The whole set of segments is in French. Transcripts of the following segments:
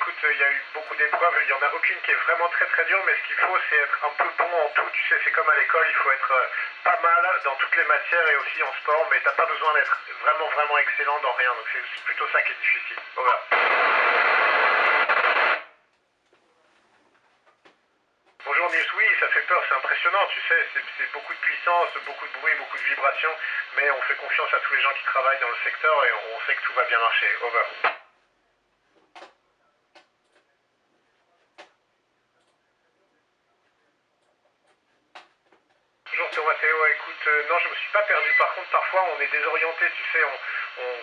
écoute, il y a eu beaucoup d'épreuves, il n'y en a aucune qui est vraiment très très dure, mais ce qu'il faut, c'est être un peu bon en tout. Tu sais, c'est comme à l'école, il faut être pas mal dans toutes les matières et aussi en sport, mais t'as pas besoin d'être vraiment vraiment excellent dans rien, donc c'est plutôt ça qui est difficile. Over. Bonjour Nils, oui, ça fait peur, c'est impressionnant, tu sais, c'est beaucoup de puissance, beaucoup de bruit, beaucoup de vibrations, mais on fait confiance à tous les gens qui travaillent dans le secteur et on sait que tout va bien marcher. Over. Bonjour Thomas Théo, écoute, non je me suis pas perdu, par contre parfois on est désorienté, tu sais,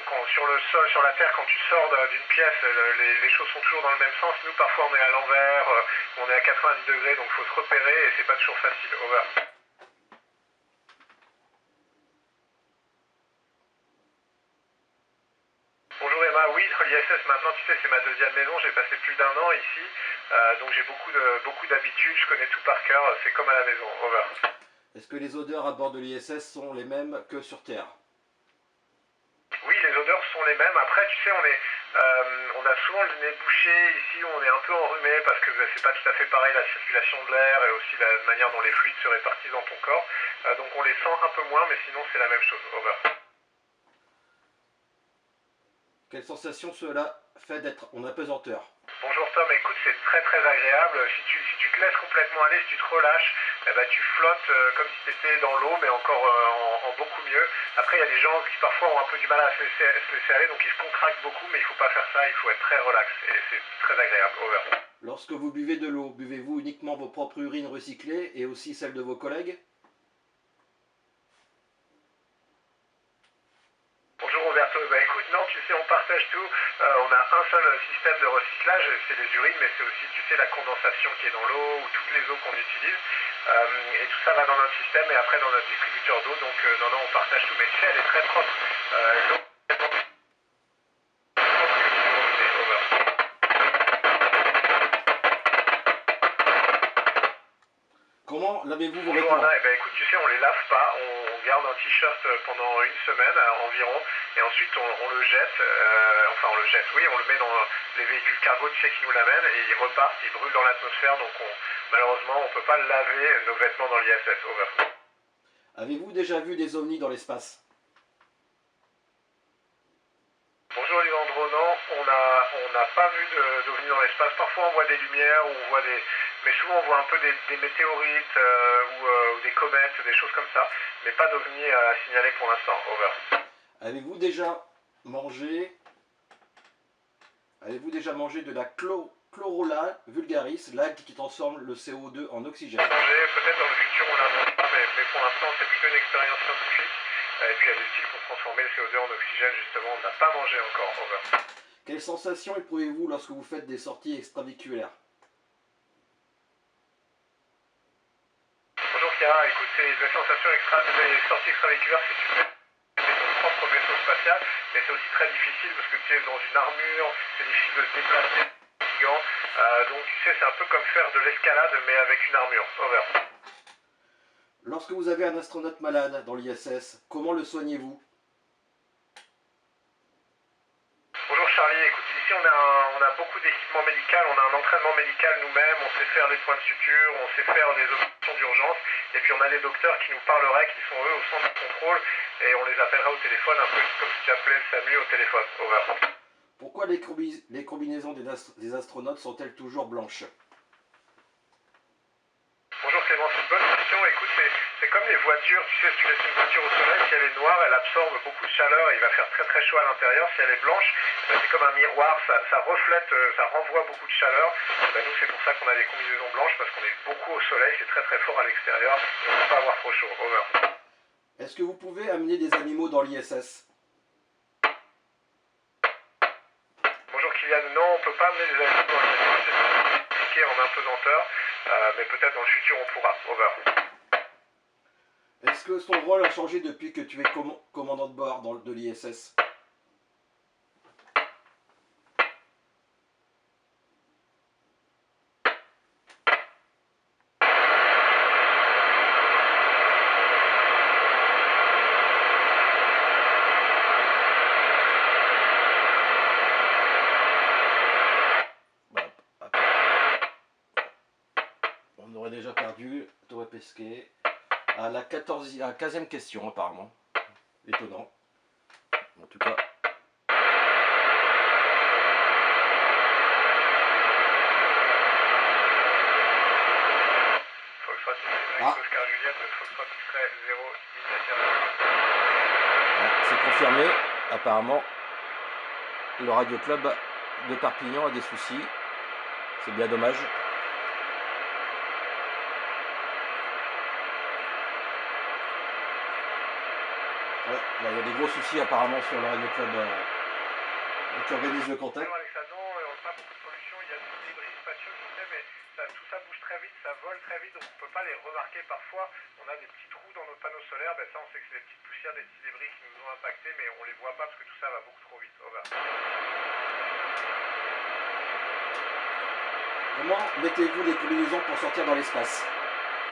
quand, sur le sol, sur la terre, quand tu sors d'une pièce, les choses sont toujours dans le même sens, nous parfois on est à l'envers, on est à 90 degrés, donc il faut se repérer et c'est pas toujours facile. Over. Bonjour Emma, oui, l'ISS maintenant, tu sais, c'est ma deuxième maison, j'ai passé plus d'un an ici, donc j'ai beaucoup d'habitudes, je connais tout par cœur, c'est comme à la maison. Over. Est-ce que les odeurs à bord de l'ISS sont les mêmes que sur Terre? Oui, les odeurs sont les mêmes. Après, tu sais, on a souvent le nez bouché. Ici, on est un peu enrhumé parce que c'est pas tout à fait pareil la circulation de l'air et aussi la manière dont les fluides se répartissent dans ton corps. Donc on les sent un peu moins, mais sinon c'est la même chose. Over. Quelle sensation cela fait d'être en apesanteur? Bonjour Tom, écoute, c'est très très agréable. Si tu te laisses complètement aller, si tu te relâches, eh ben, tu flottes comme si tu étais dans l'eau, mais encore en beaucoup mieux. Après, il y a des gens qui parfois ont un peu du mal à se laisser aller, donc ils se contractent beaucoup, mais il ne faut pas faire ça, il faut être très relax. Et c'est très agréable. Over. Lorsque vous buvez de l'eau, buvez-vous uniquement vos propres urines recyclées et aussi celles de vos collègues? Bonjour Roberto, bah écoute, non, tu sais, on partage tout. On a un seul système de recyclage, c'est les urines, mais c'est aussi, tu sais, la condensation qui est dans l'eau ou toutes les eaux qu'on utilise. Et tout ça va dans notre système et après dans notre distributeur d'eau. Donc non, non, on partage tout. Mais tu sais, elle est très propre. L'eau est tellement propre que tu peux over. Comment lavez-vous vos Bonjour Anna, vêtements? eh ben, écoute, tu sais, on les lave pas, on garde un t-shirt pendant une semaine environ, et ensuite on le jette, enfin on le jette, oui, on le met dans les véhicules cargo, tu sais, qui nous l'amènent, et ils repartent, ils brûlent dans l'atmosphère, donc malheureusement on peut pas laver nos vêtements dans l'ISS. Over. Avez-vous déjà vu des ovnis dans l'espace? Bonjour Lisandro, non, on n'a pas vu d'ovnis dans l'espace, parfois on voit des lumières, ou on voit des... Mais souvent on voit un peu des météorites ou des comètes, des choses comme ça, mais pas d'ovnis à signaler pour l'instant. Over. Avez-vous déjà mangé Avez-vous déjà mangé de la chlorella vulgaris, l'algue qui transforme le CO2 en oxygène? Peut-être dans le futur on la mange pas, mais pour l'instant c'est plutôt une expérience scientifique. Et puis elle est utile pour transformer le CO2 en oxygène justement, on n'a pas mangé encore. Over. Quelle sensation éprouvez-vous lorsque vous faites des sorties extravéhiculaires? Bonjour Chiara, écoute, c'est des sensations des sorties extravéhiculaires, c'est super. C'est ton propre vaisseau spatial, mais c'est aussi très difficile parce que tu es dans une armure, c'est difficile de se déplacer, c'est fatigant. Donc tu sais, c'est un peu comme faire de l'escalade mais avec une armure. Over. Lorsque vous avez un astronaute malade dans l'ISS, comment le soignez-vous? Bonjour Charlie, écoute, ici on a beaucoup d'équipements médicaux, on a un entraînement médical nous-mêmes, on sait faire les points de suture, on sait faire des opérations d'urgence, et puis on a des docteurs qui nous parleraient, qui sont eux au centre de contrôle, et on les appellera au téléphone, un peu comme si tu appelais le SAMU au téléphone. Over. Pourquoi les combinaisons des astronautes sont-elles toujours blanches? Bonjour Clément, c'est une bonne question. Écoute, c'est comme les voitures. Tu sais, si tu laisses une voiture au soleil, si elle est noire, elle absorbe beaucoup de chaleur et il va faire très très chaud à l'intérieur. Si elle est blanche, ben, c'est comme un miroir, ça reflète, ça renvoie beaucoup de chaleur. Ben, nous, c'est pour ça qu'on a des combinaisons blanches parce qu'on est beaucoup au soleil, c'est très très fort à l'extérieur et on ne peut pas avoir trop chaud. Over. Est-ce que vous pouvez amener des animaux dans l'ISS? Bonjour Kylian, non, on ne peut pas amener des animaux dans le c'est compliqué en apesanteur, mais peut-être dans le futur on pourra. Over. Est-ce que son rôle a changé depuis que tu es commandant de bord de l'ISS? perdu Thomas Pesquet à la 15e question apparemment. Étonnant. En tout cas. Oscar Juliette, Foxtrot X-Ray 0, C'est confirmé. Apparemment, le Radio Club de Perpignan a des soucis. C'est bien dommage. Ouais, il y a des gros soucis apparemment sur le Radio Club qui organise le contact. Avec ça dedans, on n'a pas beaucoup de pollution, il y a des débris spatiaux, tu sais, mais tout ça bouge très vite, ça vole très vite, donc on ne peut pas les remarquer parfois. On a des petits trous dans nos panneaux solaires, ben ça on sait que c'est des petites poussières, des petits débris qui nous ont impactés, mais on les voit pas parce que tout ça va beaucoup trop vite. Over. Comment mettez-vous les combinaisons pour sortir dans l'espace?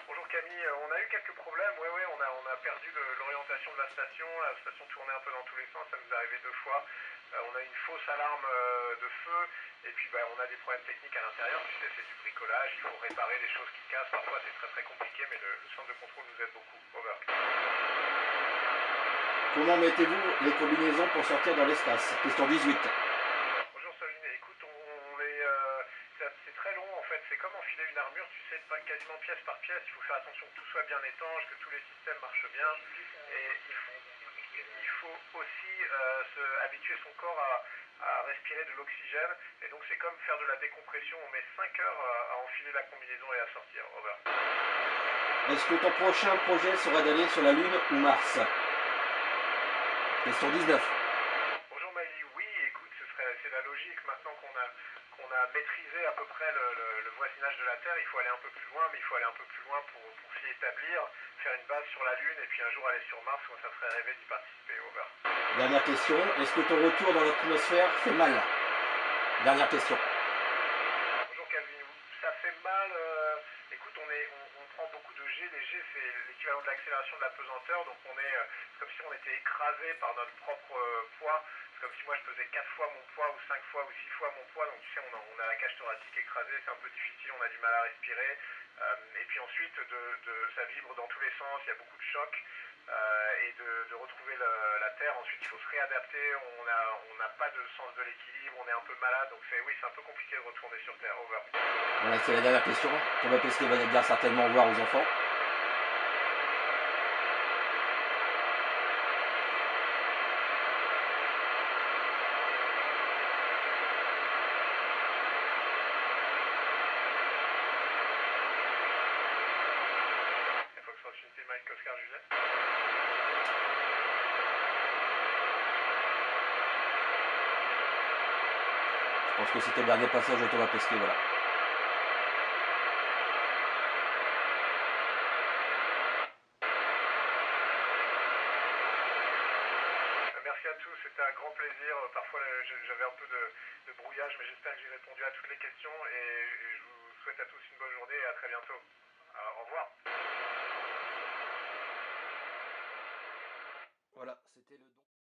Bonjour Camille, on a eu quelques problèmes, oui, on a perdu l'orientation de la station tournait un peu dans tous les sens, ça nous est arrivé 2 fois. On a une fausse alarme de feu, et puis on a des problèmes techniques à l'intérieur, tu sais, c'est du bricolage, il faut réparer des choses qui cassent, parfois c'est très très compliqué, mais le centre de contrôle nous aide beaucoup. Over. Comment mettez-vous les combinaisons pour sortir dans l'espace? Question 18. Bonjour Soline, écoute, c'est très long en fait, c'est comme enfiler une armure, tu sais, quasiment pièce par pièce, il faut faire attention que tout soit bien étanche, que tous les systèmes marchent bien, et il faut aussi habituer son corps à respirer de l'oxygène, et donc c'est comme faire de la décompression, on met 5 heures à enfiler la combinaison et à sortir. Over. Est-ce que ton prochain projet sera d'aller sur la Lune ou Mars? Question 19. Bonjour Maïli, oui, écoute, c'est la logique, maintenant qu'on a maîtrisé à peu près le voisinage de la Terre, il faut aller un peu plus loin, mais il faut aller un peu plus loin pour s'y établir, faire une base sur la Lune, et puis un jour aller sur Mars, où ça ferait rêver d'y participer. Over. Dernière question, est-ce que ton retour dans l'atmosphère fait mal? Dernière question. Bonjour Calvin, ça fait mal, écoute, on prend beaucoup de G, les G c'est l'équivalent de l'accélération de la pesanteur, donc c'est comme si on était écrasé par notre propre poids, c'est comme si moi je pesais 4 fois mon poids, ou 5 fois, ou 6 fois mon poids, donc tu sais, on a la cage thoracique écrasée, c'est un peu difficile, on a du mal à respirer, et puis ensuite ça vibre dans tous les sens, il y a beaucoup de chocs, et de retrouver la Terre, ensuite il faut se réadapter, on n'a pas de sens de l'équilibre, on est un peu malade, donc c'est un peu compliqué de retourner sur Terre. Over. Voilà, c'est la dernière question. Thomas Pesquet va dire certainement au revoir aux enfants. Foxtrot Unité Mike Oscar Juliette. Je pense que c'était le dernier passage de Thomas Pesquet, voilà. Merci à tous, c'était un grand plaisir. Parfois j'avais un peu de brouillage, mais j'espère que j'ai répondu à toutes les questions, et je vous souhaite à tous une bonne journée et à très bientôt. Au revoir. Voilà, c'était le don.